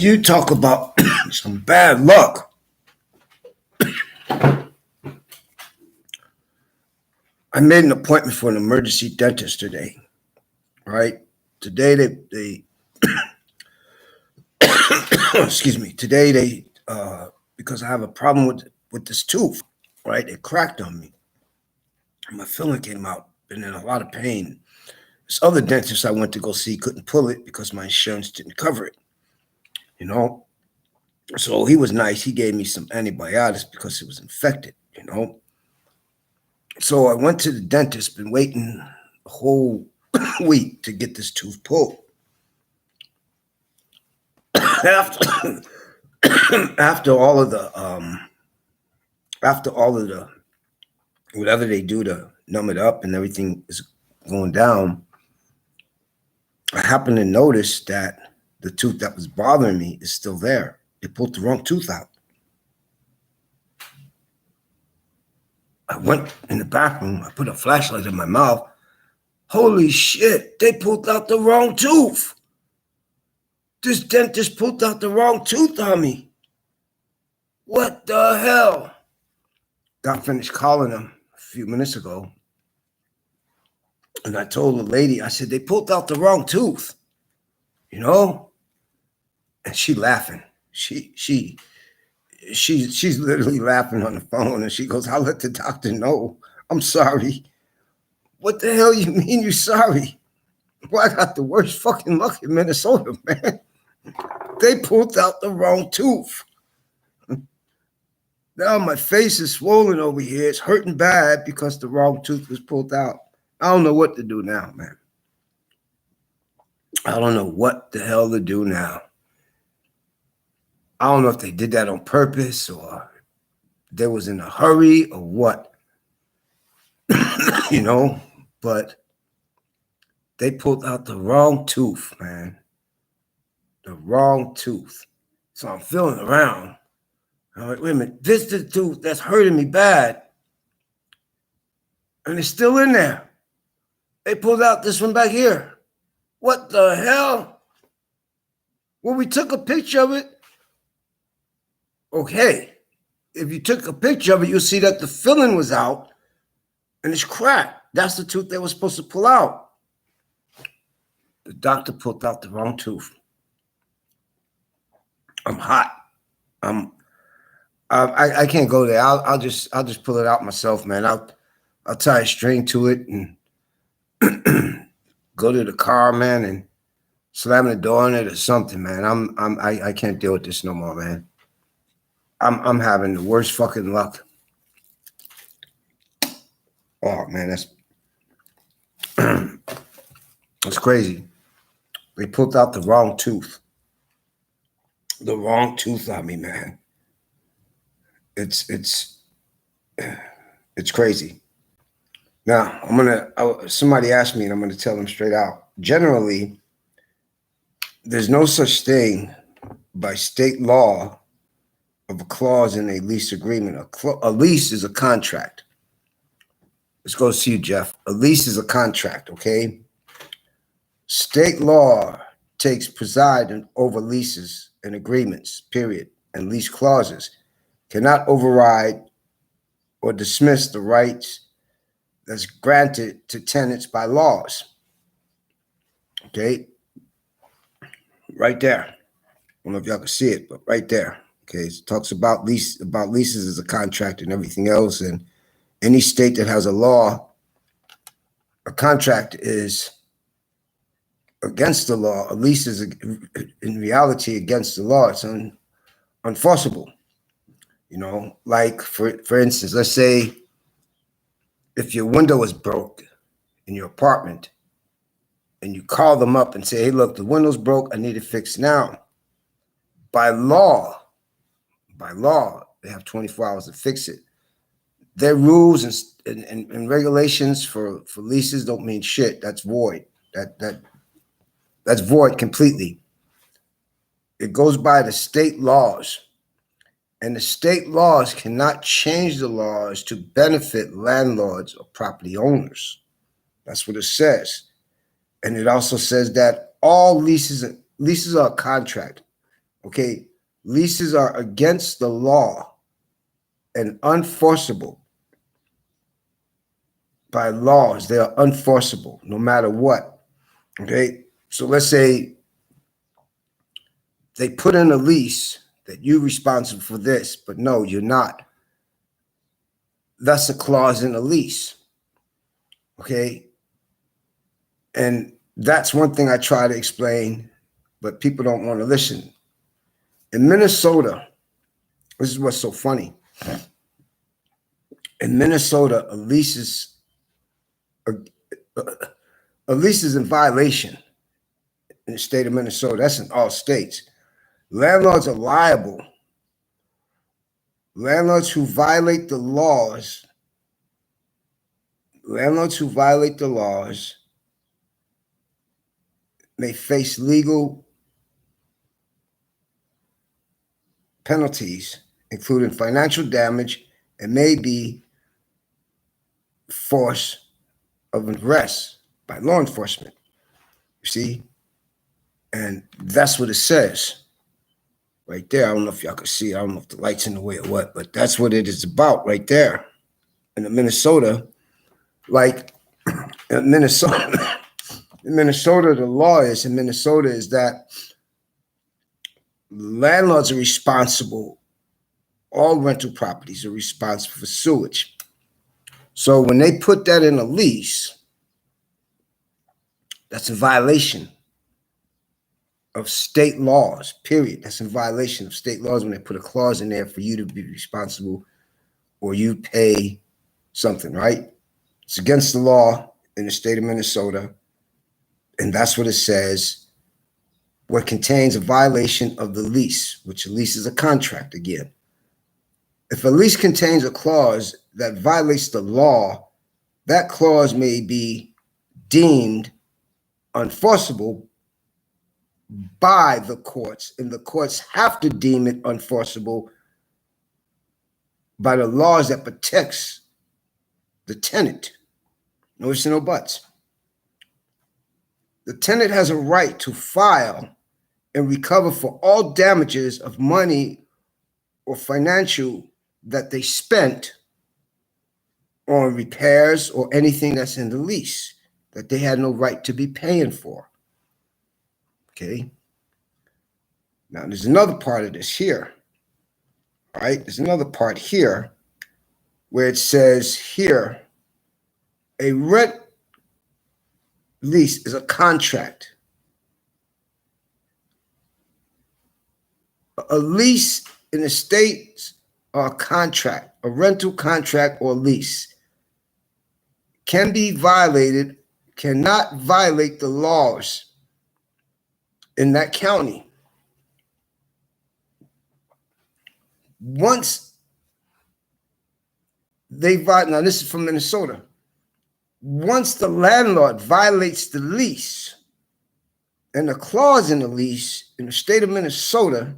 You talk about some bad luck. I made an appointment for an emergency dentist today. Right? Today they excuse me. Today they because I have a problem with this tooth. Right? It cracked on me. My filling came out. Been in a lot of pain. This other dentist I went to go see couldn't pull it because my insurance didn't cover it. You know. So he was nice. He gave me some antibiotics because it was infected. So I went to the dentist. Been waiting a whole week to get this tooth pulled. after after all of the whatever they do to numb it up and everything is going down, I happened to notice that the tooth that was bothering me is still there. They pulled the wrong tooth out. I went in the bathroom. I put a flashlight in my mouth. Holy shit, they pulled out the wrong tooth. This dentist pulled out the wrong tooth on me. What the hell? Got finished calling him a few minutes ago. And I told the lady, I said, they pulled out the wrong tooth. And she laughing. She's literally laughing on the phone. And she goes, I'll let the doctor know. I'm sorry. What the hell you mean you're sorry? Well, I got the worst fucking luck in Minnesota, man. They pulled out the wrong tooth. Now my face is swollen over here. It's hurting bad because the wrong tooth was pulled out. I don't know what to do now, man. I don't know what the hell to do now. I don't know if they did that on purpose or they was in a hurry or what. But they pulled out the wrong tooth, man. The wrong tooth. So I'm feeling around. I'm like, wait a minute, this is the tooth that's hurting me bad. And it's still in there. They pulled out this one back here. What the hell? Well, we took a picture of it. Okay. If you took a picture of it, you'll see that the filling was out and it's cracked. That's the tooth they were supposed to pull out. The doctor pulled out the wrong tooth. I'm hot. I can't go there. I'll just pull it out myself, man. I'll tie a string to it and go to the car, man, and slam the door on it or something, man. I can't deal with this no more, man. I'm having the worst fucking luck. Oh man, that's crazy. They pulled out the wrong tooth. The wrong tooth on me, man. It's crazy. Now somebody asked me and I'm gonna tell them straight out. Generally, there's no such thing by state law of a clause in a lease agreement. A lease is a contract. Let's go see you, Jeff. A lease is a contract, okay? State law takes preside over leases and agreements, period, and lease clauses. Cannot override or dismiss the rights that's granted to tenants by laws. Okay? Right there. I don't know if y'all can see it, but right there. Okay, it talks about leases as a contract and everything else. And any state that has a law, a contract is against the law. A lease is in reality against the law. It's unenforceable. Like for instance, let's say if your window is broke in your apartment and you call them up and say, hey, look, the window's broke, I need it fixed now. By law, they have 24 hours to fix it. Their rules and regulations for leases don't mean shit. That's void. That's void completely. It goes by the state laws. And the state laws cannot change the laws to benefit landlords or property owners. That's what it says. And it also says that all leases are a contract. Okay, leases are against the law and unenforceable by laws. They are unenforceable no matter what. Okay, so let's say they put in a lease that you're responsible for this, but no, you're not. That's a clause in a lease. Okay, and that's one thing I try to explain, but people don't want to listen. In Minnesota, this is what's so funny. In Minnesota, a lease is in violation in the state of Minnesota. That's in all states. Landlords are liable. Landlords who violate the laws may face legal penalties, including financial damage, and may be force of arrest by law enforcement. You see? And that's what it says right there. I don't know if y'all can see. I don't know if the light's in the way or what, but that's what it is about right there. In Minnesota, like in Minnesota, the law is in Minnesota is that landlords are responsible. All rental properties are responsible for sewage. So when they put that in a lease, that's a violation of state laws, period. That's in violation of state laws when they put a clause in there for you to be responsible or you pay something, right? It's against the law in the state of Minnesota. And that's what it says. What contains a violation of the lease, which a lease is a contract again. If a lease contains a clause that violates the law, that clause may be deemed unenforceable by the courts, and the courts have to deem it unenforceable by the laws that protects the tenant. No ifs and no buts. The tenant has a right to file and recover for all damages of money or financial that they spent on repairs or anything that's in the lease that they had no right to be paying for. Okay. Now, there's another part of this here. All right. There's another part here where it says here, a rent lease is a contract. A lease in the States or a contract, a rental contract or lease can be violated, cannot violate the laws in that county. Once they violate, now this is from Minnesota, once the landlord violates the lease and the clause in the lease in the state of Minnesota,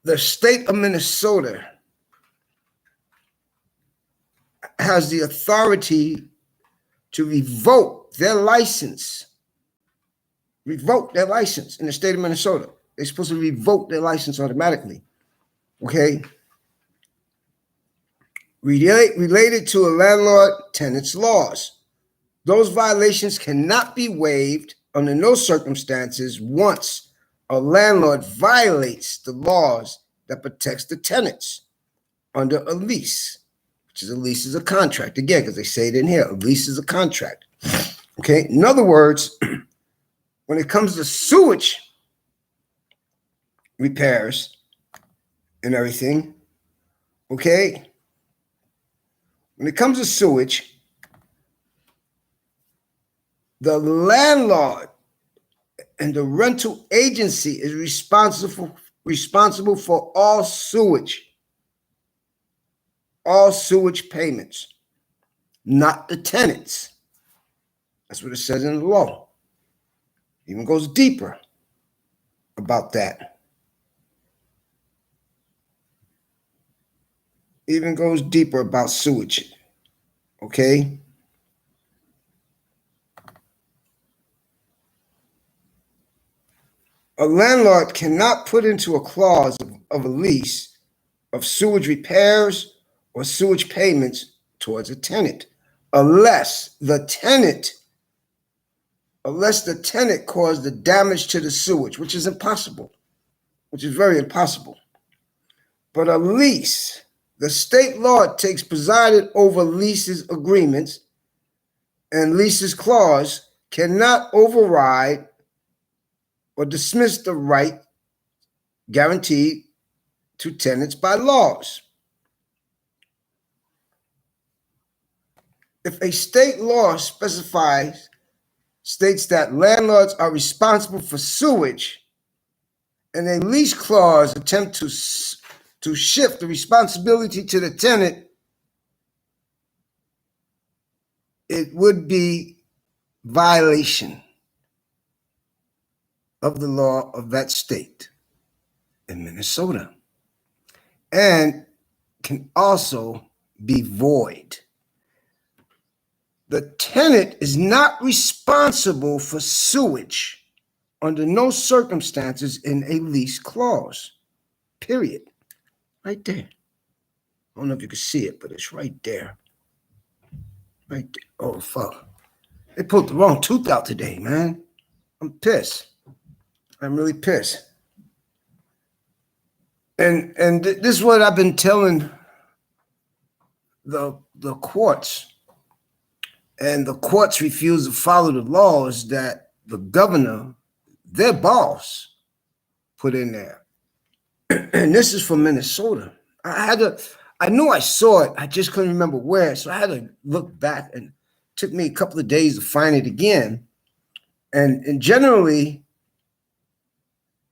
the state of Minnesota has the authority to revoke their license. Revoke their license in the state of Minnesota. They're supposed to revoke their license automatically. Okay? Related to a landlord-tenant's laws. Those violations cannot be waived under no circumstances once a landlord violates the laws that protects the tenants under a lease, which is a lease is a contract. Again, because they say it in here, a lease is a contract. Okay? In other words, when it comes to sewage repairs and everything, okay? When it comes to sewage, the landlord and the rental agency is responsible for all sewage payments, not the tenants. That's what it says in the law. It even goes deeper about that. Even goes deeper about sewage. Okay? A landlord cannot put into a clause of a lease of sewage repairs or sewage payments towards a tenant unless the tenant caused the damage to the sewage, which is impossible, which is very impossible. But a lease, the state law takes presided over leases agreements, and leases clause cannot override or dismiss the right guaranteed to tenants by laws. If a state law states that landlords are responsible for sewage, and a lease clause attempt to shift the responsibility to the tenant, it would be violation of the law of that state in Minnesota, and can also be void. The tenant is not responsible for sewage under no circumstances in a lease clause, period. Right there. I don't know if you can see it, but it's right there. Right there. Oh, fuck. They pulled the wrong tooth out today, man. I'm pissed. I'm really pissed. And this is what I've been telling the courts. And the courts refuse to follow the laws that the governor, their boss, put in there. And this is from Minnesota. I knew I saw it. I just couldn't remember where. So I had to look back, and it took me a couple of days to find it again. And generally,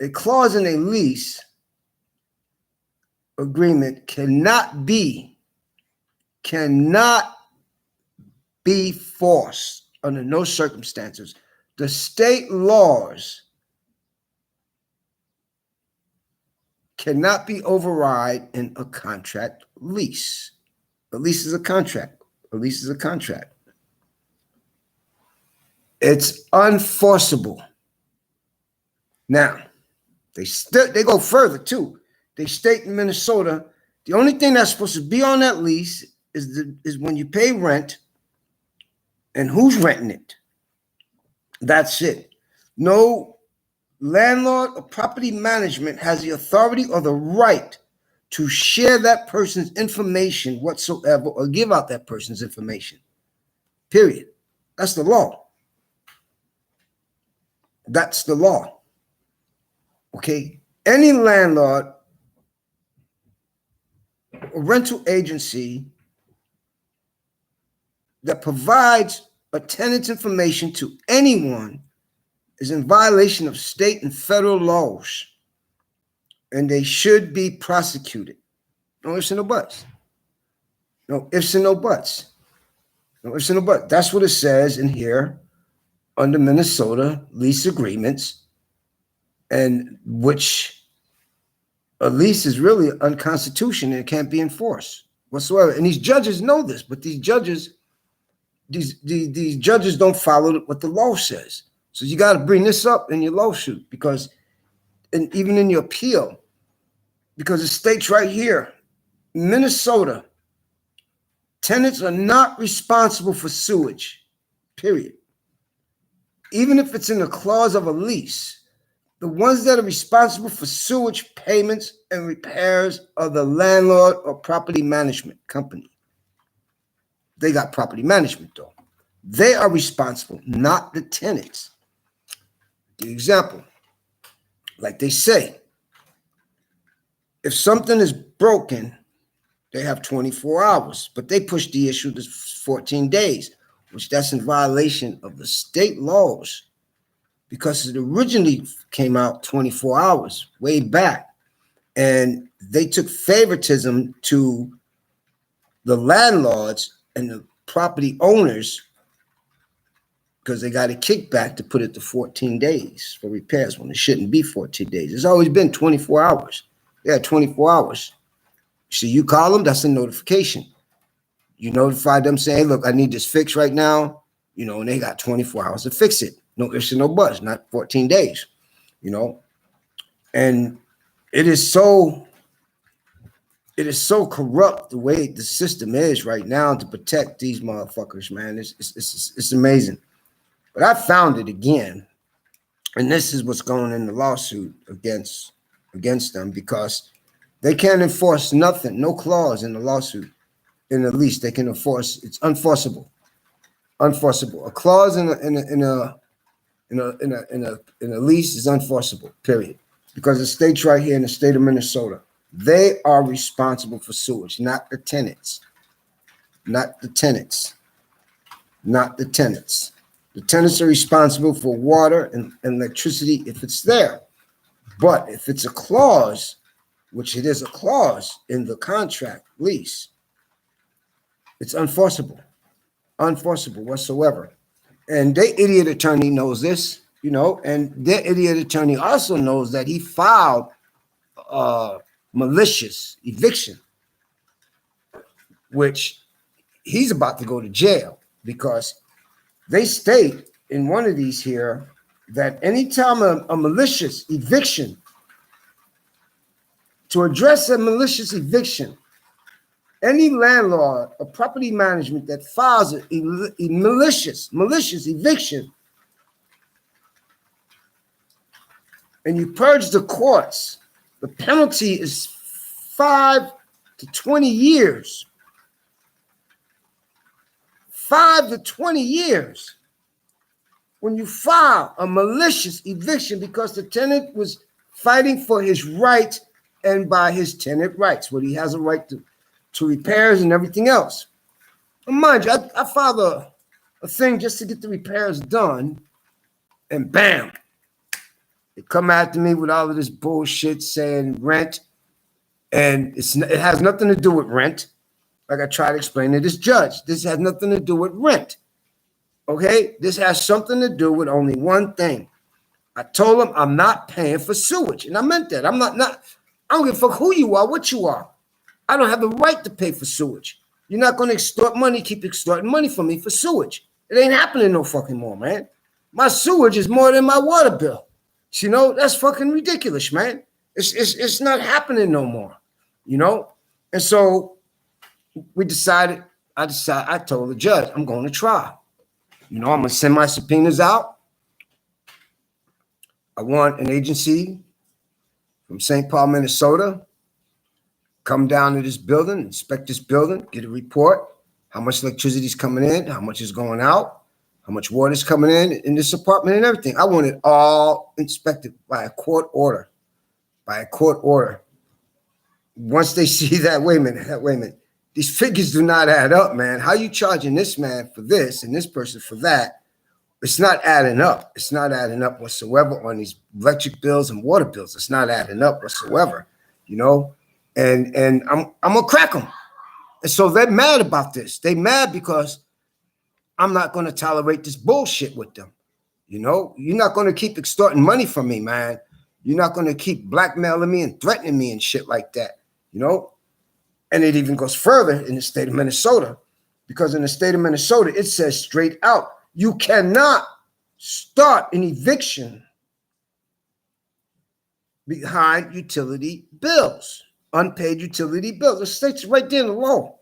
a clause in a lease agreement cannot be forced under no circumstances. The state laws cannot be override in a contract lease. A lease is a contract. A lease is a contract. It's unforceable. Now, they go further too. They state in Minnesota, the only thing that's supposed to be on that lease is when you pay rent and who's renting it. That's it. No landlord or property management has the authority or the right to share that person's information whatsoever or give out that person's information. Period. That's the law. That's the law. Okay? Any landlord or rental agency that provides a tenant's information to anyone is in violation of state and federal laws, and they should be prosecuted. No ifs and no buts. No ifs and no buts. No ifs and no buts. That's what it says in here under Minnesota lease agreements, and which a lease is really unconstitutional and it can't be enforced whatsoever. And these judges know this, but these judges don't follow what the law says. So you got to bring this up in your lawsuit, because, and even in your appeal, because it states right here, Minnesota, tenants are not responsible for sewage, period. Even if it's in the clause of a lease, the ones that are responsible for sewage payments and repairs are the landlord or property management company. They got property management though. They are responsible, not the tenants. The example, like they say, if something is broken, they have 24 hours, but they push the issue to 14 days, which that's in violation of the state laws, because it originally came out 24 hours way back, and they took favoritism to the landlords and the property owners because they got a kickback to put it to 14 days for repairs when it shouldn't be 14 days. It's always been 24 hours. Yeah, 24 hours. So you call them, that's a notification. You notify them saying, hey, look, I need this fixed right now, and they got 24 hours to fix it. No ifs and no buts, not 14 days, And it is so corrupt the way the system is right now to protect these motherfuckers, man. It's amazing. But I found it again, and this is what's going in the lawsuit against them, because they can't enforce nothing, no clause in the lawsuit. In the lease, they can enforce. It's unforceable. Unforceable. A clause in a lease is unforceable. Period. Because it states right here in the state of Minnesota, they are responsible for sewage, not the tenants. Not the tenants. Not the tenants. The tenants are responsible for water and electricity if it's there. But if it's a clause, which it is a clause in the contract lease, it's unforceable. Unforceable whatsoever. And their idiot attorney knows this, you know, and their idiot attorney also knows that he filed malicious eviction, which he's about to go to jail, because they state in one of these here that anytime a malicious eviction, to address a malicious eviction, any landlord or property management that files a malicious eviction, and you purge the courts, the penalty is 5 to 20 years. 5 to 20 years when you file a malicious eviction because the tenant was fighting for his right and by his tenant rights, what he has a right to repairs and everything else. And mind you, I filed a thing just to get the repairs done, and bam, they come after me with all of this bullshit saying rent, and it has nothing to do with rent. Like I tried to explain to this judge, this has nothing to do with rent. Okay, this has something to do with only one thing. I told him I'm not paying for sewage, and I meant that. I don't give a fuck who you are, what you are. I don't have the right to pay for sewage. You're not going to extort money, keep extorting money from me for sewage. It ain't happening no fucking more, man. My sewage is more than my water bill. You know, that's fucking ridiculous, man. It's not happening no more, you know? And so I told the judge, I'm going to trial. You know, I'm going to send my subpoenas out. I want an agency from St. Paul, Minnesota, come down to this building, inspect this building, get a report, how much electricity is coming in, how much is going out, how much water is coming in this apartment and everything. I want it all inspected by a court order. By a court order. Once they see that, wait a minute, these figures do not add up, man. How you charging this man for this and this person for that? It's not adding up. It's not adding up whatsoever on these electric bills and water bills. It's not adding up whatsoever, you know? And I'm gonna crack them. And so they're mad about this. They mad because I'm not gonna tolerate this bullshit with them. You know, you're not gonna keep extorting money from me, man. You're not gonna keep blackmailing me and threatening me and shit like that, you know? And it even goes further in the state of Minnesota, because in the state of Minnesota, it says straight out, you cannot start an eviction behind utility bills. Unpaid utility bills. It states right there in the law.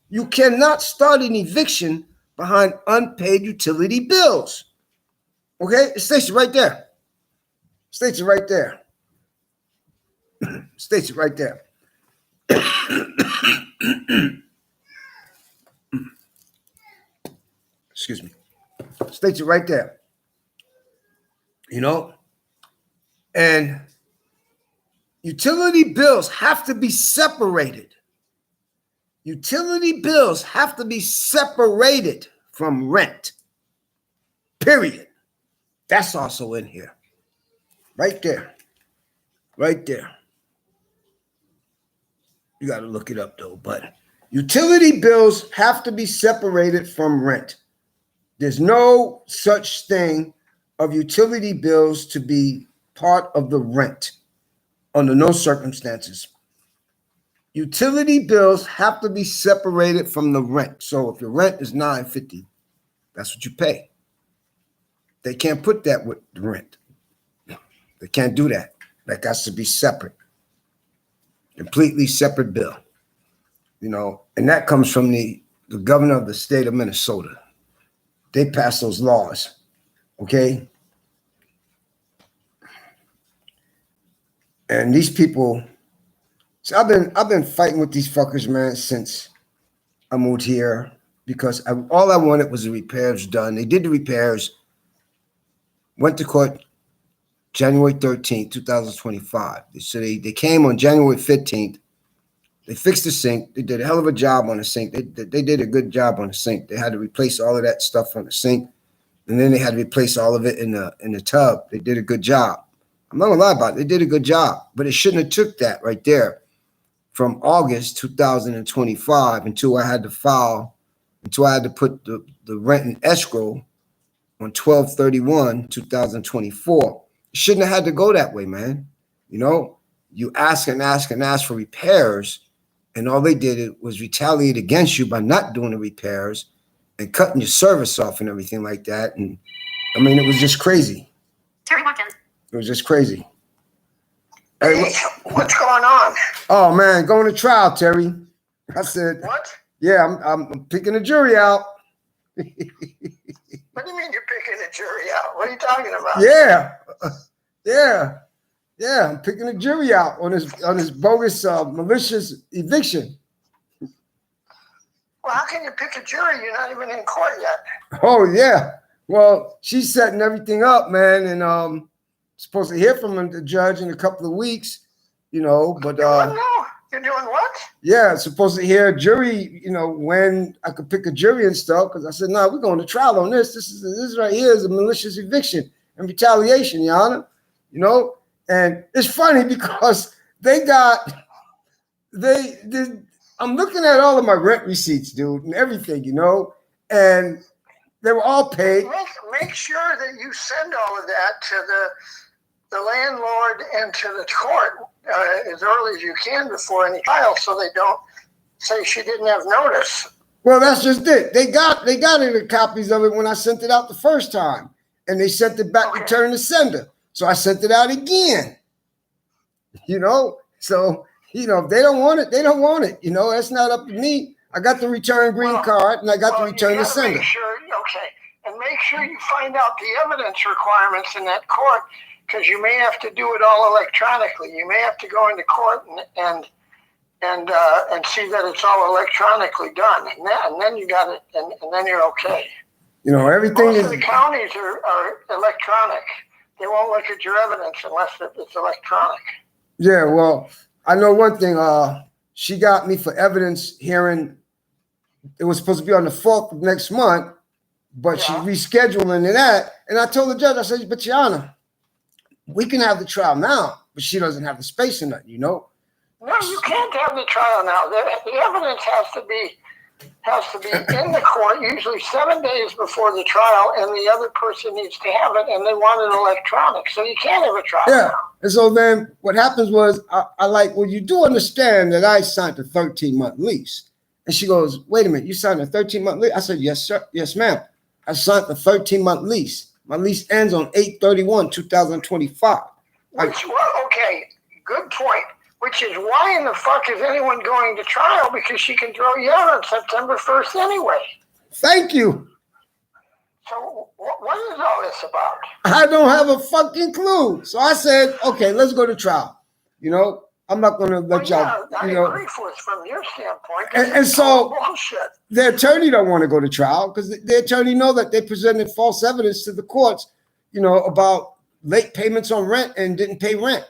You cannot start an eviction behind unpaid utility bills. Okay? It states it right there. States it right there. States it right there. Excuse me. States it right there. You know? And utility bills have to be separated. Utility bills have to be separated from rent. Period. That's also in here. Right there. Right there. You got to look it up, though. But utility bills have to be separated from rent. There's no such thing of utility bills to be part of the rent. Under no circumstances. Utility bills have to be separated from the rent. So if your rent is $9.50, that's what you pay. They can't put that with the rent. They can't do that. That has to be separate, completely separate bill. You know, and that comes from the governor of the state of Minnesota. They passed those laws, okay? And these people, so I've been fighting with these fuckers, man, since I moved here because all I wanted was the repairs done. They did the repairs, went to court January 13th, 2025. So they came on January 15th. They fixed the sink. They did a hell of a job on the sink. They did a good job on the sink. They had to replace all of that stuff on the sink, and then they had to replace all of it in the tub. They did a good job. I'm not gonna lie about it. They did a good job, but it shouldn't have took that right there from August 2025 until I had to put the rent in escrow on 12/31/2024. It shouldn't have had to go that way, man. You know, you ask and ask and ask for repairs, and all they did was retaliate against you by not doing the repairs and cutting your service off and everything like that. And I mean, it was just crazy. Terry Watkins. It was just crazy. Hey, what's going on? Oh man, going to trial, Terry. I said, what? Yeah, I'm picking the jury out. What do you mean you're picking the jury out? What are you talking about? Yeah. I'm picking the jury out on this bogus, malicious eviction. Well, how can you pick a jury? You're not even in court yet. Oh yeah. Well, she's setting everything up, man, and supposed to hear from the judge in a couple of weeks, you know. But you're doing what? Yeah, supposed to hear a jury, you know, when I could pick a jury and stuff. Because I said, no, we're going to trial on this. This right here is a malicious eviction and retaliation, Your Honor. You know, and it's funny because I'm looking at all of my rent receipts, dude, and everything, you know, and they were all paid. Make sure that you send all of that to the landlord and to the court as early as you can before any trial, so they don't say she didn't have notice. Well, that's just it. They got the copies of it when I sent it out the first time, and they sent it back, return to sender. So I sent it out again. You know, so you know if they don't want it, they don't want it. You know, that's not up to me. I got the return green card, and I got the return to sender. Make sure you find out the evidence requirements in that court, because you may have to do it all electronically. You may have to go into court and see that it's all electronically done, and then you got it, and then you're okay. You know, everything Most of the counties are electronic. They won't look at your evidence unless it's electronic. Yeah, well, I know one thing. She got me for evidence hearing. It was supposed to be on the 4th of next month, but she rescheduling that. And I told the judge, I said, but Your Honor, we can have the trial now, but she doesn't have the space in that, you know? No, you can't have the trial now. The evidence has to be in the court, usually 7 days before the trial, and the other person needs to have it, and they want it electronic, so you can't have a trial now. And so then what happens was, I like, well, you do understand that I signed a 13-month lease. And she goes, wait a minute, you signed a 13-month lease? I said, yes, sir. Yes, ma'am. I signed a 13-month lease. My lease ends on 8/31/2025. Okay, good point. Which is why in the fuck is anyone going to trial? Because she can throw you out on September 1st anyway. Thank you. So what is all this about? I don't have a fucking clue. So I said, okay, let's go to trial. You know, I'm not going to let y'all, I agree from your standpoint. And so bullshit. The attorney don't want to go to trial because the attorney know that they presented false evidence to the courts, you know, about late payments on rent and didn't pay rent.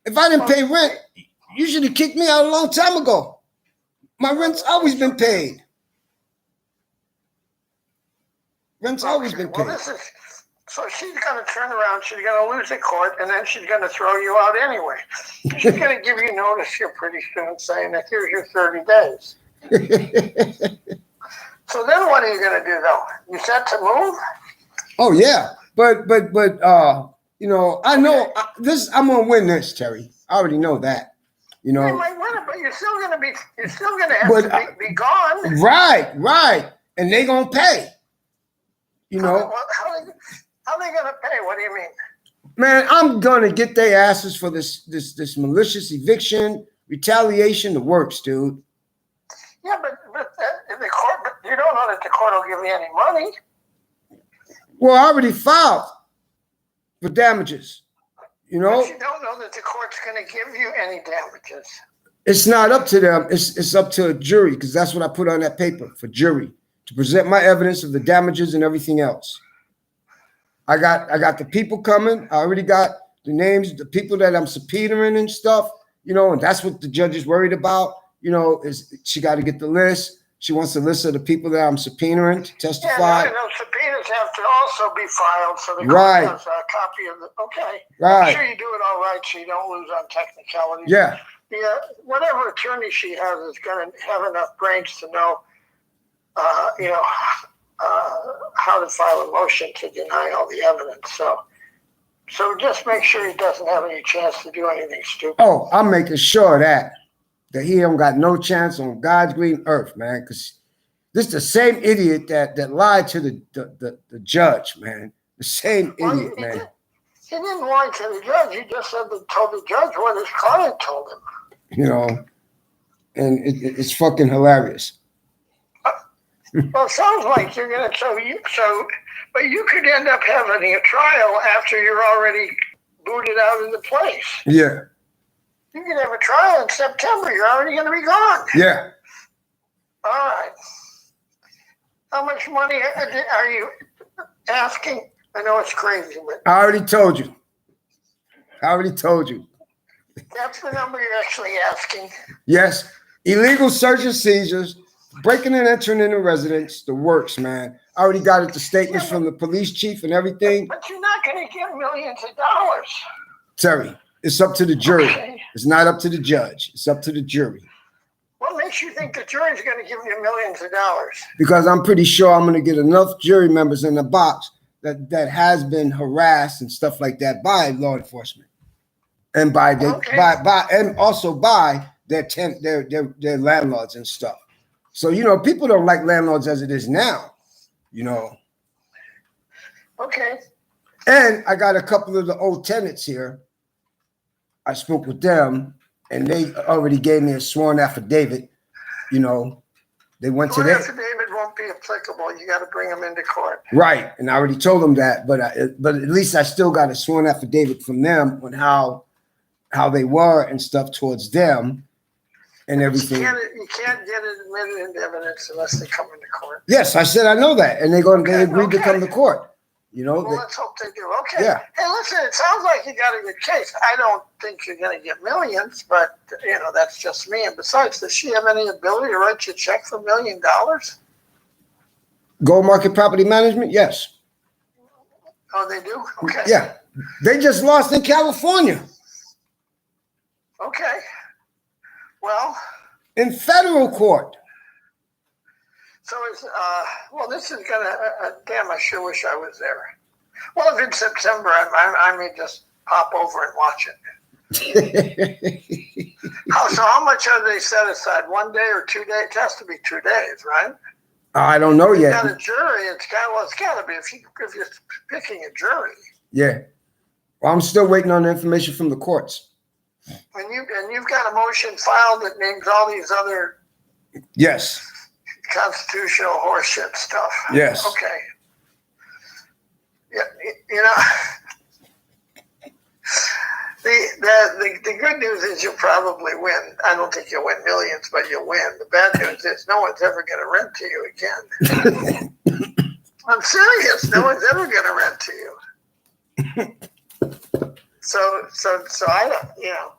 If I didn't pay rent, you should have kicked me out a long time ago. My rent's always been paid. Rent's always been paid. Well, so she's going to turn around, she's going to lose the court, and then she's going to throw you out anyway. She's going to give you notice here pretty soon saying that here's your 30 days. So then what are you going to do, though? You set to move? Oh, yeah. But you know, I know I'm going to win this, Terry. I already know that. You know. You might win it, but you're still going to have to be gone. Right. And they going to pay. You know. How are they going to pay? What do you mean? Man, I'm gonna get their asses for this malicious eviction, retaliation, the works, dude. Yeah, but the court, but you don't know that the court will give you any money. Well, I already filed for damages. You know, But you don't know that the court's going to give you any damages. it's not up to them. It's up to a jury, because that's what I put on that paper, for jury to present my evidence of the damages and everything else. I got the people coming. I already got the names, the people that I'm subpoenaing and stuff. You know, and that's what the judge is worried about. You know, is she got to get the list. She wants the list of the people that I'm subpoenaing to testify. Yeah, no, subpoenas have to also be filed, so the court Right. has a copy of the. Okay, Right. make sure you do it all right, so you don't lose on technicalities. Yeah. Yeah, whatever attorney she has is going to have enough brains to know, how to file a motion to deny all the evidence. So just make sure he doesn't have any chance to do anything stupid. Oh, I'm making sure that he don't got no chance on God's green earth, man. Because this is the same idiot that lied to the judge, man. The same idiot, man. He didn't lie to the judge. He just told the judge what his client told him. You know, and it's fucking hilarious. Well, it sounds like you're gonna. But you could end up having a trial after you're already booted out of the place. Yeah. You could have a trial in September. You're already going to be gone. Yeah. All right. How much money are you asking? I know it's crazy, but I already told you. that's the number you're actually asking. Yes. Illegal search and seizures, breaking and entering into residence, the works, man. I already got it, the statements from the police chief and everything. But you're not going to get millions of dollars. Terry, it's up to the jury. Okay. It's not up to the judge. It's up to the jury. What makes you think the jury's going to give you millions of dollars? Because I'm pretty sure I'm going to get enough jury members in the box that has been harassed and stuff like that by law enforcement, and by and also by their landlords and stuff. So people don't like landlords as it is now. Okay. And I got a couple of the old tenants here. I spoke with them, and they already gave me a sworn affidavit. They went to their affidavit won't be applicable. You got to bring them into court. Right, and I already told them that. But at least I still got a sworn affidavit from them on how they were and stuff towards them and everything. You can't get it admitted into evidence unless they come into court. Yes, I said I know that, and they agreed to come to court. Well, let's hope they do. Okay. Yeah. Hey, listen, it sounds like you got a good case. I don't think you're going to get millions, but, that's just me. And besides, does she have any ability to write you a check for $1 million? Gold Market Property Management, yes. Oh, they do? Okay. Yeah. They just lost in California. Okay. Well. In federal court. So this is gonna. Damn, I sure wish I was there. Well, if in September, I may just pop over and watch it. So how much are they set aside? 1 day or 2 days? It has to be 2 days, right? I don't know yet. Got a jury. It's got to be if you're picking a jury. Yeah. Well, I'm still waiting on the information from the courts. And you've got a motion filed that names all these other. Yes. Constitutional horseshit stuff. Yes. Okay. Yeah, the good news is you'll probably win. I don't think you'll win millions, but you'll win. The bad news is no one's ever going to rent to you again. I'm serious. No one's ever going to rent to you. So I don't.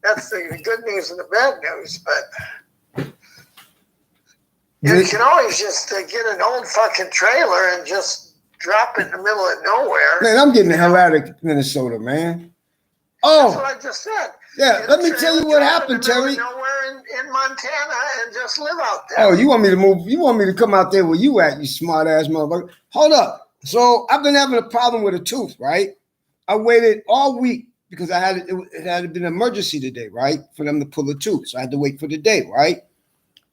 That's the good news and the bad news, but. You can always just get an old fucking trailer and just drop it in the middle of nowhere. Man, I'm getting the hell out of Minnesota, man. That's what I just said. Yeah, let me tell you what happened, Terry. Nowhere in Montana and just live out there. Oh, you want me to move? You want me to come out there where you at, you smart ass motherfucker? Hold up. So I've been having a problem with a tooth, right? I waited all week because it had been an emergency today, right? For them to pull the tooth. So I had to wait for the day, right?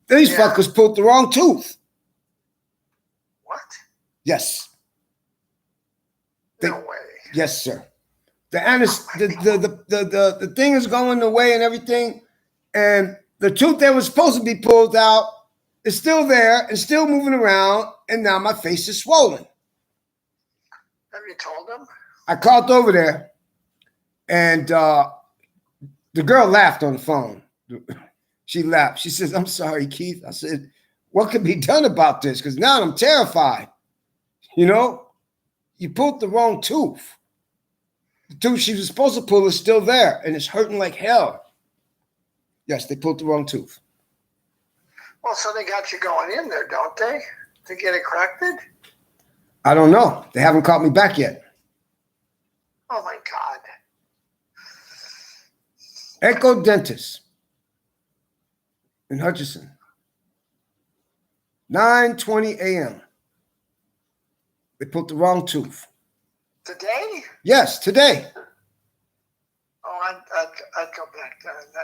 These fuckers pulled the wrong tooth. What? Yes. No way. Yes, sir. The thing is going away and everything, and the tooth that was supposed to be pulled out is still there and still moving around, and now my face is swollen. Have you told them? I called over there, and the girl laughed on the phone. She laughed. She says, "I'm sorry, Keith." I said, "What can be done about this? Because now I'm terrified. You know, you pulled the wrong tooth. The tooth she was supposed to pull is still there, and it's hurting like hell." Yes, they pulled the wrong tooth. Well, so they got you going in there, don't they? To get it corrected? I don't know. They haven't called me back yet. Oh, my God. Echo Dentist in Hutchinson. 9:20 a.m. They pulled the wrong tooth. Today? Yes, today. Oh, I'd go back there and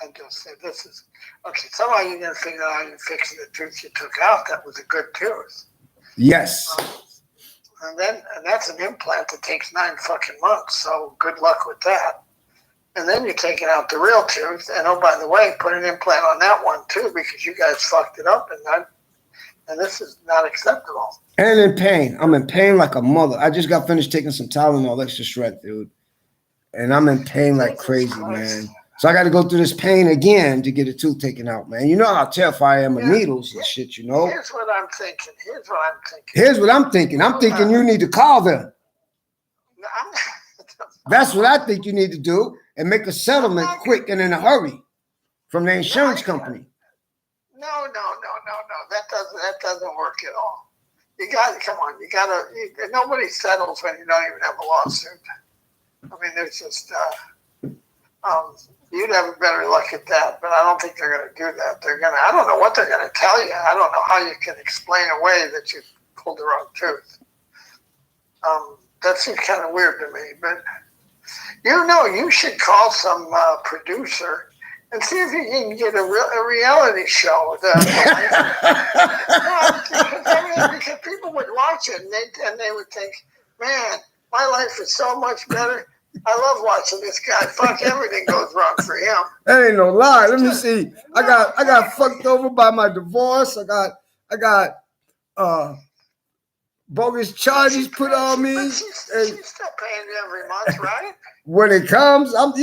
I'd just say, this is, okay, somehow you're going to figure out how you're fixing the tooth you took out. That was a good tooth. Yes. And that's an implant that takes 9 fucking months. So good luck with that. And then you're taking out the real tooth. And oh, by the way, put an implant on that one too, because you guys fucked it up. And this is not acceptable. And in pain. I'm in pain like a mother. I just got finished taking some Tylenol extra strength, dude. And I'm in pain like crazy, man. So I got to go through this pain again to get a tooth taken out, man. You know how terrified I am of needles and shit, you know? Here's what I'm thinking. I'm thinking you need to call them. That's what I think you need to do, and make a settlement quick and in a hurry from the insurance company. No. That doesn't work at all. You got to, come on. Nobody settles when you don't even have a lawsuit. I mean, there's just, you'd have better luck at that, but I don't think they're going to do that. I don't know what they're going to tell you. I don't know how you can explain away that you pulled the wrong tooth. That seems kind of weird to me, but you should call some producer and see if you can get a reality show. Because people would watch it and they would think, man, my life is so much better. I love watching this guy. Fuck, everything goes wrong for him. That ain't no lie. Let me see. I got fucked over by my divorce. I got bogus charges put on me. She's still paying you every month, right? When it comes, I'm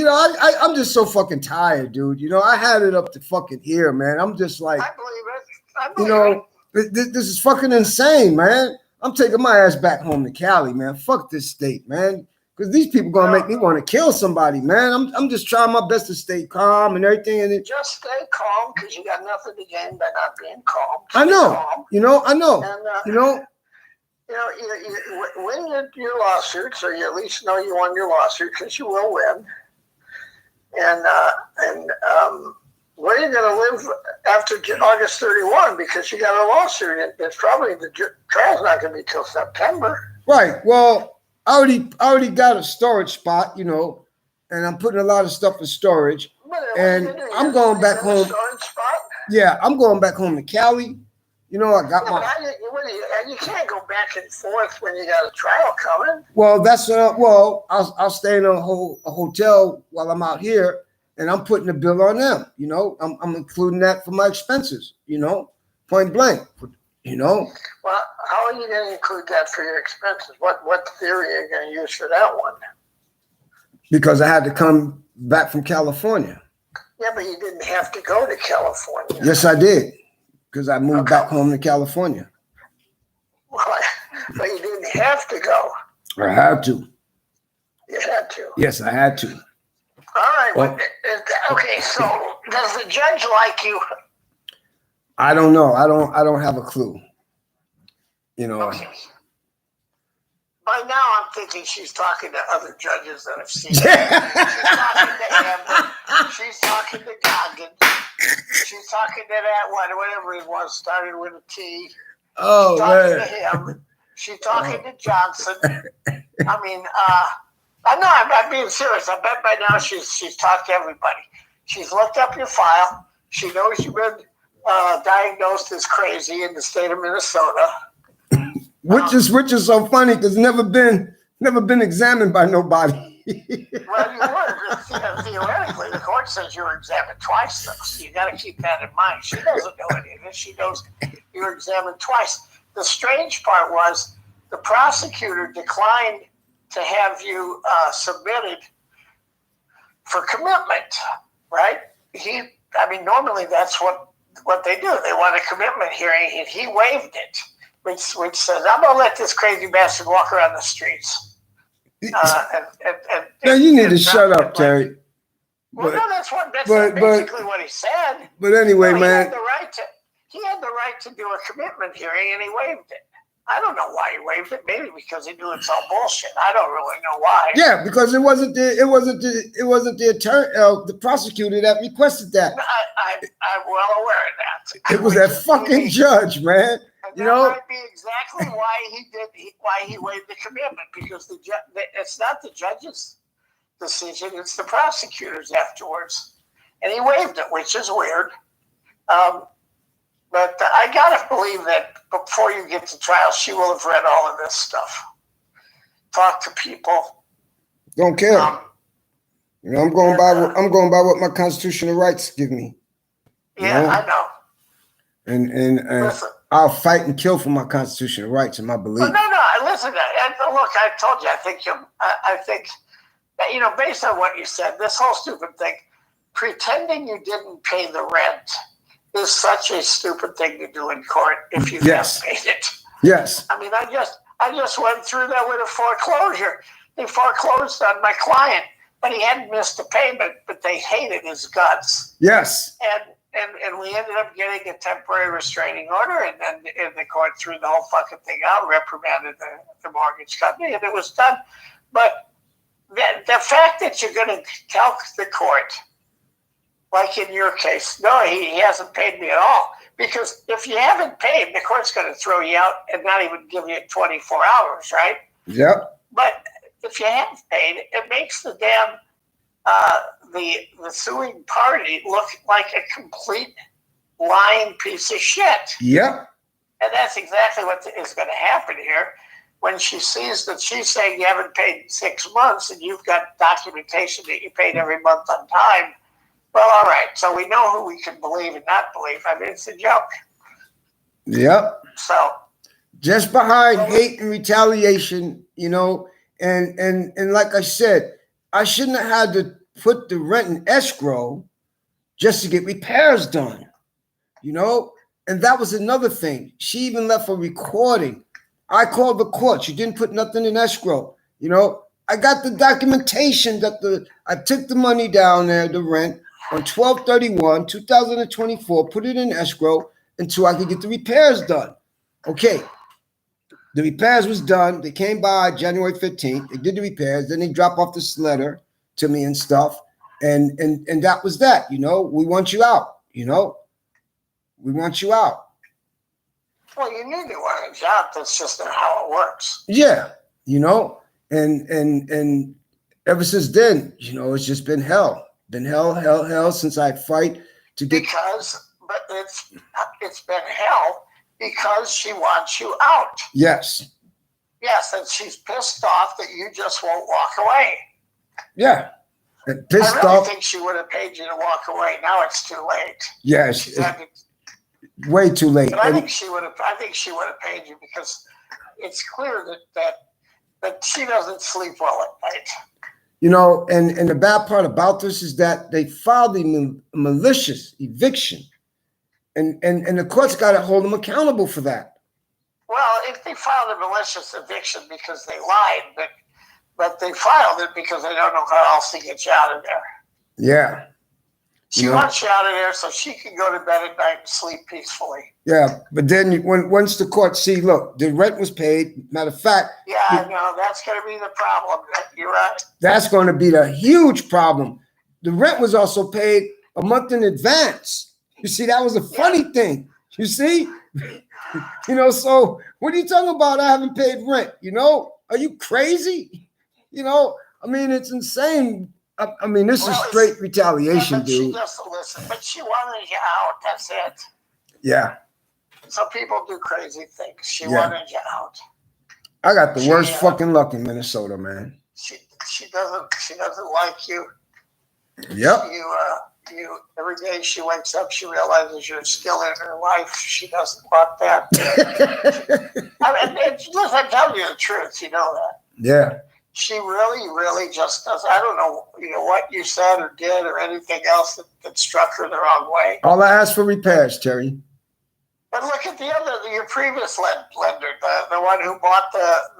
just so fucking tired, dude. You know, I had it up to fucking here, man. I'm just like, I believe it. This is fucking insane, man. I'm taking my ass back home to Cali, man. Fuck this state, man. Because these people gonna make me want to kill somebody, man. I'm just trying my best to stay calm and everything. And just stay calm, because you got nothing to gain by not being calm. I know. I know. And, win your lawsuits, or you at least know you won your lawsuit, because you will win. And where are you going to live after August 31? Because you got a lawsuit. It's probably the trial's not going to be till September. Right. Well, I already got a storage spot, and I'm putting a lot of stuff in storage. And I'm going back home. Storage spot? Yeah, I'm going back home to Cali. I got my. You can't go back and forth when you got a trial coming. Well, that's I'll stay in a hotel while I'm out here, and I'm putting the bill on them. I'm including that for my expenses. Point blank. Well, how are you going to include that for your expenses? What theory are you going to use for that one? Because I had to come back from California. Yeah, but you didn't have to go to California. Yes, I did. Because I moved back home to California. Well, but you didn't have to go. I had to. You had to. Yes, I had to. All right. Well, okay, so does the judge like you? I don't know. I don't have a clue. Okay. By now, I'm thinking she's talking to other judges that have seen her. She's talking to Amber. She's talking to Goggins. She's talking to that one, whatever it was, started with a T. Oh, she's talking to him. She's talking to Johnson. I mean, I'm being serious. I bet by now she's talked to everybody. She's looked up your file. She knows you've been diagnosed as crazy in the state of Minnesota. Which is so funny, because never been examined by nobody. Well, you were. Theoretically, the court says you were examined twice, though, so you got to keep that in mind. She doesn't know any of this. She knows you were examined twice. The strange part was the prosecutor declined to have you submitted for commitment, right? Normally that's what they do. They want a commitment hearing, and he waived it, which says, I'm going to let this crazy bastard walk around the streets. Now you need to shut up, Terry. Well, no, that's basically what he said. But anyway, man, he had the right to do a commitment hearing, and he waived it. I don't know why he waived it. Maybe because he knew it's all bullshit. I don't really know why. Yeah, because it wasn't the attorney, the prosecutor that requested that. I'm well aware of that. It was that fucking judge, man. And that might be exactly why he waived the commitment, because it's not the judge's decision, it's the prosecutor's afterwards. And he waived it, which is weird. But I gotta believe that before you get to trial, she will have read all of this stuff. Talk to people. Don't care. I'm going by what my constitutional rights give me. Yeah, I know. And listen, I'll fight and kill for my constitutional rights and my beliefs. No. Listen, and look, I told you. I think that, based on what you said, this whole stupid thing, pretending you didn't pay the rent, is such a stupid thing to do in court if you haven't paid it. Yes. I just went through that with a foreclosure. They foreclosed on my client, but he hadn't missed a payment, but they hated his guts. Yes. And we ended up getting a temporary restraining order, and then the court threw the whole fucking thing out, reprimanded the mortgage company, and it was done. But the fact that you're going to tell the court, like in your case, no, he hasn't paid me at all. Because if you haven't paid, the court's going to throw you out and not even give you 24 hours, right? Yep. But if you haven't paid, it makes the damn the suing party look like a complete lying piece of shit. Yep. And that's exactly what is going to happen here. When she sees that she's saying you haven't paid 6 months and you've got documentation that you paid every month on time, well, all right. So we know who we can believe and not believe. It's a joke. Yep. So just behind hate and retaliation, and like I said, I shouldn't have had to put the rent in escrow just to get repairs done, and that was another thing. She even left a recording. I called the court. She didn't put nothing in escrow. I got the documentation that I took the money down there, the rent, on 12/31/2024, put it in escrow until I could get the repairs done. Okay. The repairs was done. They came by January 15th. They did the repairs. Then they dropped off this letter to me and stuff. And that was that. We want you out. We want you out. Well, you need to want a job. That's just not how it works. Yeah. And ever since then, it's just been hell. Been hell since I fight to get. But it's been hell because she wants you out. Yes. Yes, and she's pissed off that you just won't walk away. Yeah. And pissed I really off. think she would have paid you to walk away. Now it's too late. Yes. Way too late. But I think she would have paid you because it's clear that she doesn't sleep well at night. And the bad part about this is that they filed a malicious eviction. And the court's got to hold them accountable for that. Well, if they filed a malicious eviction because they lied, but they filed it because they don't know how else to get you out of there. Yeah. She wants you out of there so she can go to bed at night and sleep peacefully. Yeah, but then once the court see, look, the rent was paid. Matter of fact. Yeah, I know. That's going to be the problem. You're right. That's going to be the huge problem. The rent was also paid a month in advance. You see, that was a funny thing. You see? So what are you talking about? I haven't paid rent. Are you crazy? It's insane. This is straight retaliation, dude. But she wanted you out. That's it. Yeah. So people do crazy things. She wanted you out. I got the worst fucking luck in Minnesota, man. She She doesn't like you. Yep. You every day she wakes up, she realizes you're still in her life. She doesn't want that. I mean, listen, I'm telling you the truth. You know that. Yeah. She really just does. I don't know, what you said or did or anything else that struck her the wrong way. All I asked for repairs, Terry. But look at your previous lender, the one who bought the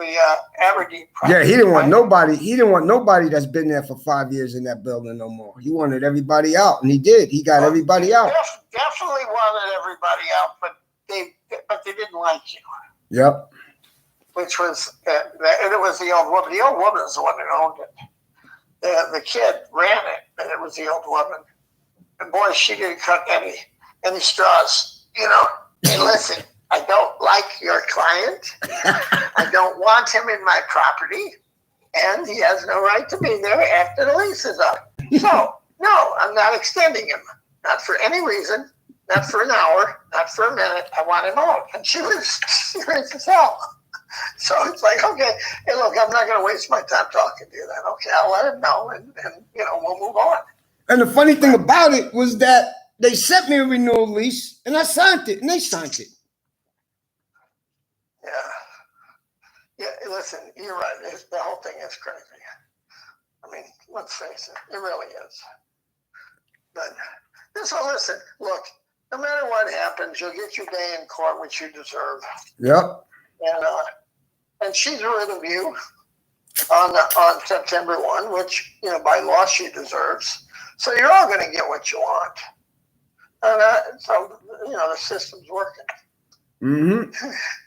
Aberdeen property. Yeah, he didn't want nobody. He didn't want nobody that's been there for 5 years in that building no more. He wanted everybody out, and he did. He got everybody out. Definitely wanted everybody out, but they didn't like you. Yep. Which was and it was the old woman. The old woman is the one that owned it. The kid ran it, and it was the old woman. And boy, she didn't cut any straws. Hey, listen, I don't like your client. I don't want him in my property, and he has no right to be there after the lease is up. So, no, I'm not extending him. Not for any reason. Not for an hour. Not for a minute. I want him out. And she was serious as hell. So it's like, okay, hey, look, I'm not going to waste my time talking to you then. Okay, I'll let him know, and we'll move on. And the funny thing about it was that they sent me a renewal lease, and I signed it, and they signed it. Yeah, listen, you're right. The whole thing is crazy. I mean, let's face it, it really is. But so listen, look, no matter what happens, you'll get your day in court, which you deserve. Yep. And she's rid of you on September 1, which, by law she deserves. So you're all going to get what you want. And so, the system's working. Mm-hmm.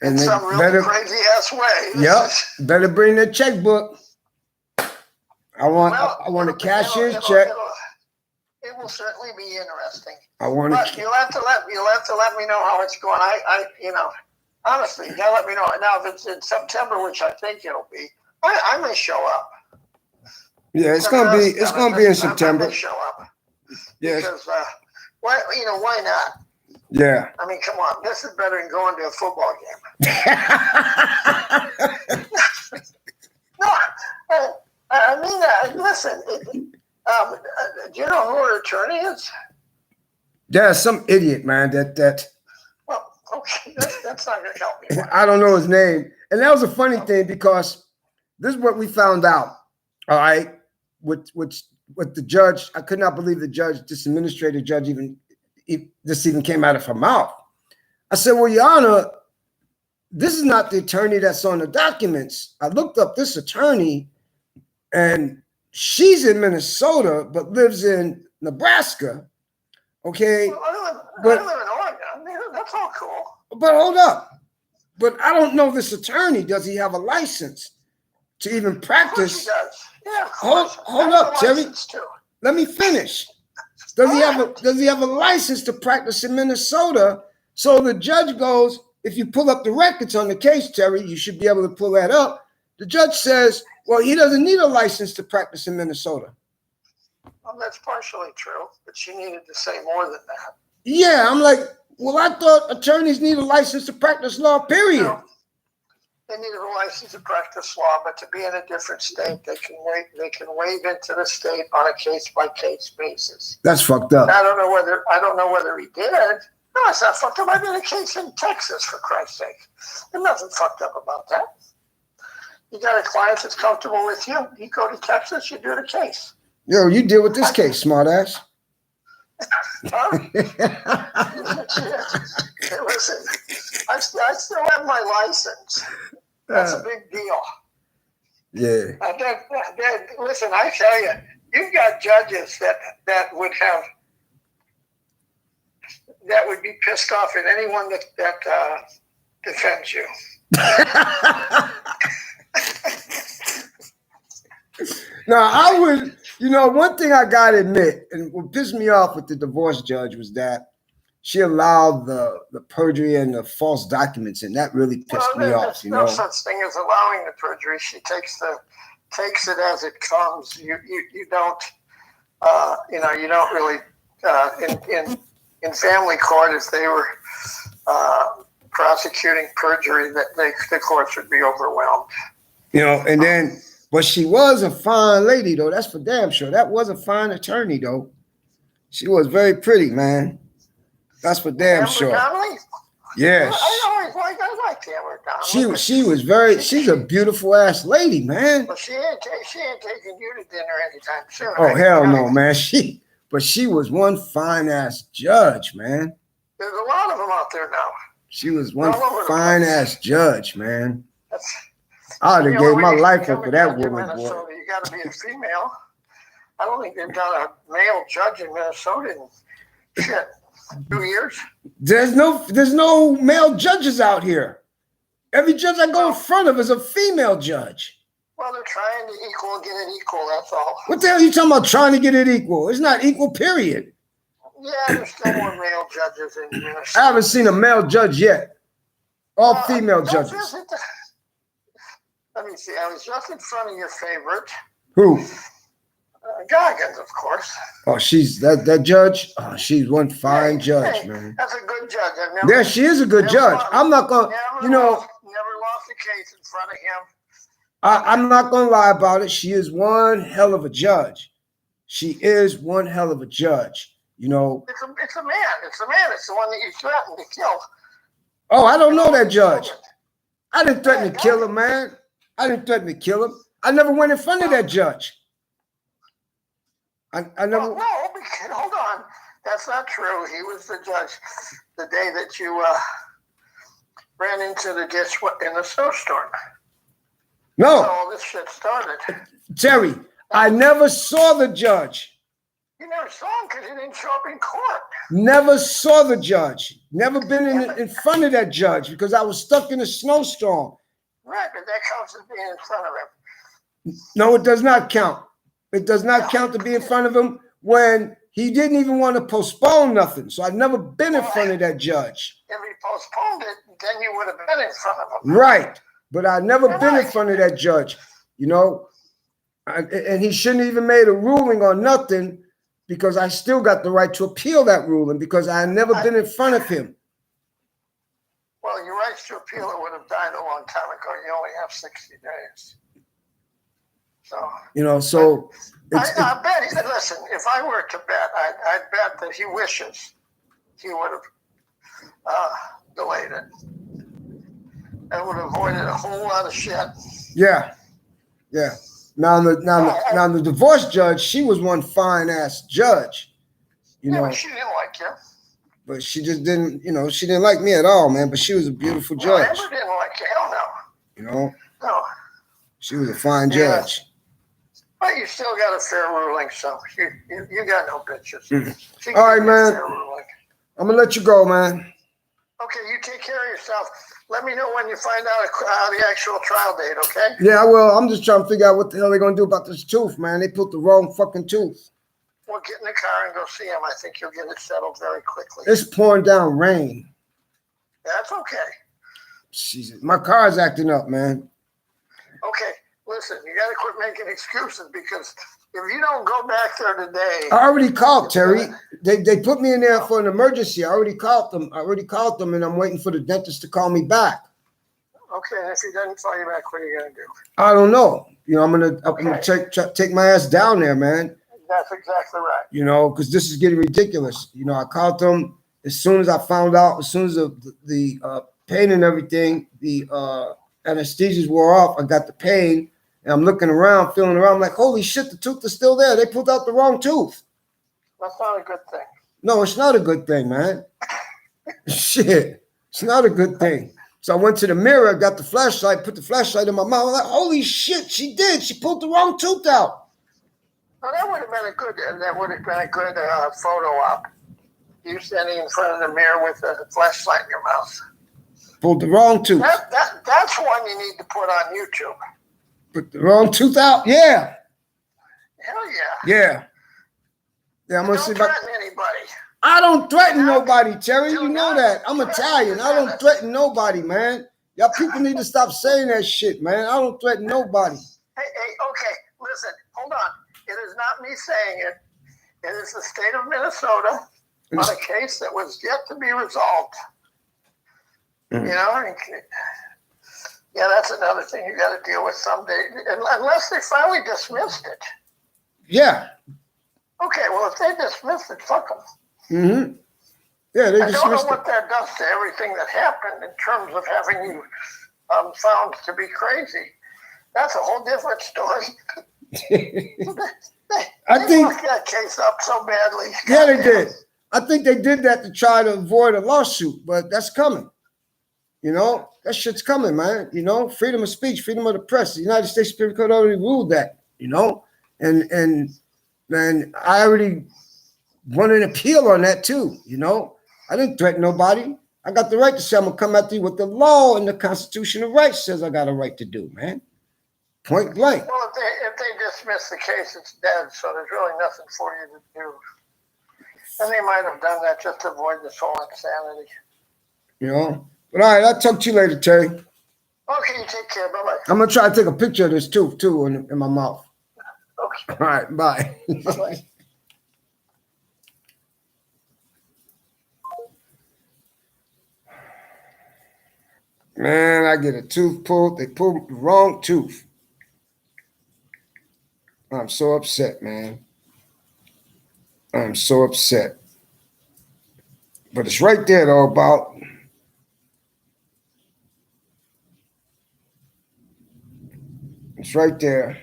In And some really crazy-ass way. Yep. Better bring the checkbook. I want a cashier's check. It will certainly be interesting. But you'll have to let me know how it's going. Honestly, you gotta let me know. Now, if it's in September, which I think it'll be, I may show up. Yeah, it's gonna be in September. I may show up. Yeah. Because why not? Yeah. I mean, come on, this is better than going to a football game. No, I mean, listen. Do you know who her attorney is? Yeah, some idiot, man. That. Well, okay, that's not going to help me. I don't know his name, and that was a funny thing because this is what we found out. All right, with the judge, I could not believe this administrative judge even came out of her mouth. I said, "Well, Your Honor, this is not the attorney that's on the documents. I looked up this attorney, and she's in Minnesota but lives in Nebraska." Okay, well, I live in Oregon. I mean, that's all cool. But hold up. But I don't know this attorney. Does he have a license to even practice? Of course he does. Yeah, of course. Hold up, Terry. Let me finish. Does he have a license to practice in Minnesota? So the judge goes, if you pull up the records on the case, Terry, you should be able to pull that up. The judge says, well, he doesn't need a license to practice in Minnesota. Well, that's partially true, but she needed to say more than that. Yeah, I'm like, well, I thought attorneys need a license to practice law, period. No, they need a license to practice law, but to be in a different state, they can waive into the state on a case-by-case basis. That's fucked up. I don't know whether he did. No, it's not fucked up. I did a case in Texas, for Christ's sake. There's nothing fucked up about that. You got a client that's comfortable with you. You go to Texas, you do the case. Yo, you deal with this case, smartass. Huh? Hey, listen, I still have my license. That's a big deal. Yeah. Listen, I tell you, you've got judges that would be pissed off at anyone that defends you. Now, I would, one thing I got to admit, and what pissed me off with the divorce judge was that she allowed the perjury and the false documents, and that really pissed me off. There's no such thing as allowing the perjury. She takes it as it comes. You don't, you don't really, in family court, if they were prosecuting perjury, that the courts would be overwhelmed. And then, But she was a fine lady, though. That's for damn sure. That was a fine attorney, though. She was very pretty, man. That's for damn Amber sure. Donnelly? Yeah. I liked Amber Donnelly. She was very. She's a beautiful ass lady, man. But she ain't taking you to dinner anytime soon. Oh hell no, man. She was one fine ass judge, man. There's a lot of them out there now. She was one fine ass judge, man. I would have You know, gave my when you life come up for to that judge in woman, boy. Minnesota, you got to be a female. I don't think they've got a male judge in Minnesota in shit 2 years. There's no male judges out here. Every judge I go in front of is a female judge. Well, they're trying to get it equal. That's all. What the hell are you talking about? Trying to get it equal? It's not equal. Period. Yeah, there's still more male judges in Minnesota. I haven't seen a male judge yet. All female don't judges. Let me see. I was just in front of your favorite, Who? Goggins, of course. Oh, she's that judge. Oh, she's one fine judge, man. That's a good judge. I've never, Yeah, she is a good judge. I'm not gonna, never lost a case in front of him. I'm not gonna lie about it. She is one hell of a judge. She is one hell of a judge. You know. It's a man. It's the man. It's the one that you threatened to kill. Oh, I don't know that judge. I didn't threaten to kill him, man. I didn't threaten to kill him. I never went in front of that judge. I never. No, hold on. That's not true. He was the judge the day that you ran into the ditch in the snowstorm. No. So all this shit started. Terry, I never saw the judge. You never saw him because he didn't show up in court. Never saw the judge. Never been in front of that judge because I was stuck in a snowstorm. Right, but that counts as being in front of him. No, it does not count. It does not count to be in front of him when he didn't even want to postpone nothing. So I've never been in front of that judge. If he postponed it, then you would have been in front of him. Right. But I've never been in front of that judge, you know. And he shouldn't even made a ruling on nothing because I still got the right to appeal that ruling because I had never been in front of him. Well, your rights to appeal it would have died a long time ago. You only have 60 days. So, you know, so I bet. Listen, if I were to bet, I'd bet that he wishes he would have delayed it. That would have avoided a whole lot of shit. Yeah, yeah. Now the divorce judge, she was one fine ass judge. You know, but she didn't like you. But she just didn't. You know, she didn't like me at all, man. But she was a beautiful judge. Amber didn't like you. Hell no. You know. No. She was a fine judge. But you still got a fair ruling, so you got no bitches. Mm-hmm. All right, man. I'm gonna let you go, man. Okay, you take care of yourself. Let me know when you find out the actual trial date, okay? Yeah, I will. I'm just trying to figure out what the hell they're gonna do about this tooth, man. They put the wrong fucking tooth. Well, get in the car and go see him. I think you'll get it settled very quickly. It's pouring down rain. That's okay. Jesus, my car's acting up, man. Okay, listen, you got to quit making excuses because if you don't go back there today... I already called, Terry. They put me in there for an emergency. I already called them, and I'm waiting for the dentist to call me back. Okay, and if he doesn't call you back, what are you going to do? I don't know. You know, I'm gonna take my ass down there, man. That's exactly right. You know, because this is getting ridiculous. You know, I called them as soon as I found out, as soon as the pain and everything, the anesthesias wore off, I got the pain, and I'm looking around, feeling around, I'm like, holy shit, the tooth is still there. They pulled out the wrong tooth. That's not a good thing. No, it's not a good thing, man. Shit, it's not a good thing. So I went to the mirror, got the flashlight, put the flashlight in my mouth. I'm like, holy shit, she did. She pulled the wrong tooth out. Well, that would have been a good photo op. You standing in front of the mirror with a flashlight in your mouth. Pulled the wrong tooth. That's one you need to put on YouTube. Put the wrong tooth out? Yeah. Hell yeah. Yeah. Yeah, I'm gonna see if Don't threaten anybody. I don't threaten nobody, Terry. You know that. I'm Italian. I don't threaten nobody, man. Y'all people need to stop saying that shit, man. I don't threaten nobody. Hey, okay, listen, hold on. It is not me saying it. It is the state of Minnesota on a case that was yet to be resolved. You know, Yeah, that's another thing you got to deal with someday, unless they finally dismissed it. Yeah. Okay, well, if they dismissed it, fuck them. Mm-hmm. Yeah, they I don't know dismissed what that does to everything that happened in terms of having you found to be crazy. That's a whole different story. it. They I think. fucked that case up so badly. Yeah, they did. I think they did that to try to avoid a lawsuit, but that's coming. You know, that shit's coming, man. You know, freedom of speech, freedom of the press. The United States Supreme Court already ruled that. You know, and I already won an appeal on that too. You know, I didn't threaten nobody. I got the right to say I'm gonna come after you what the law and the Constitution of Rights says I got a right to do, man. Point blank. Well, if they dismiss the case, it's dead, so there's really nothing for you to do. And they might have done that just to avoid this whole insanity. You know. But all right, I'll talk to you later, Terry. Okay, you take care. Bye-bye. I'm gonna try to take a picture of this too, in my mouth. Okay. All right, bye. Bye-bye. Man, I get a tooth pulled. They pulled the wrong tooth. I'm so upset, man. I'm so upset. But it's right there, though, about it's right there.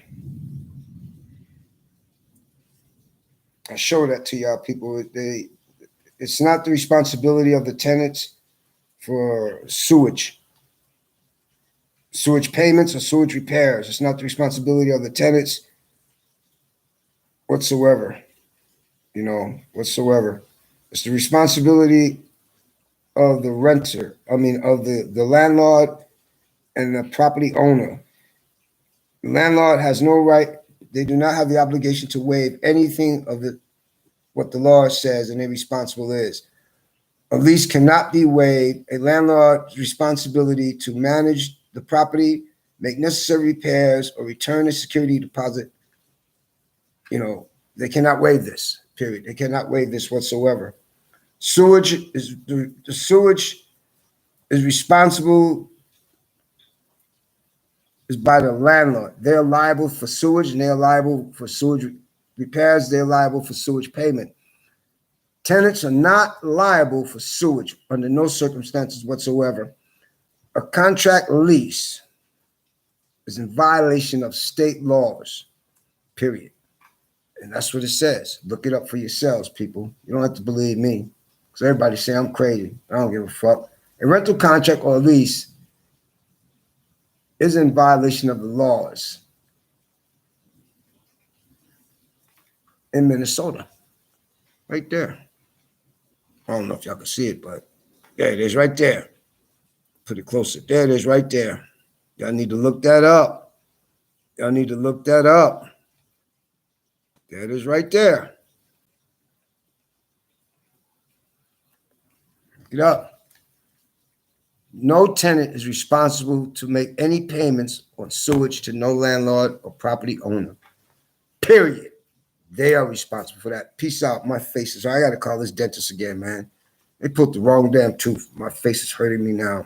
I show that to y'all people. It's not the responsibility of the tenants for sewage payments or sewage repairs. It's not the responsibility of the tenants whatsoever. You know, whatsoever. It's the responsibility of the renter. I mean, of the landlord and the property owner. The landlord has no right. They do not have the obligation to waive anything of what the law says, and their responsible is. A lease cannot be waived. A landlord's responsibility to manage the property, make necessary repairs, or return a security deposit. You know, they cannot waive this, period. They cannot waive this whatsoever. Sewage is the sewage is responsible is by the landlord. They're liable for sewage, and they're liable for sewage repairs. They're liable for sewage payment. Tenants are not liable for sewage under no circumstances whatsoever. A contract lease is in violation of state laws, period. And that's what it says. Look it up for yourselves, people. You don't have to believe me, because everybody say I'm crazy. I don't give a fuck. A rental contract or lease is in violation of the laws in Minnesota. Right there. I don't know if y'all can see it, but there it is right there. Put it closer. There it is right there. Y'all need to look that up. Y'all need to look that up. There it is right there. Look it up. No tenant is responsible to make any payments on sewage to no landlord or property owner. Period. They are responsible for that. Peace out. My face is. I got to call this dentist again, man. They put the wrong damn tooth. My face is hurting me now.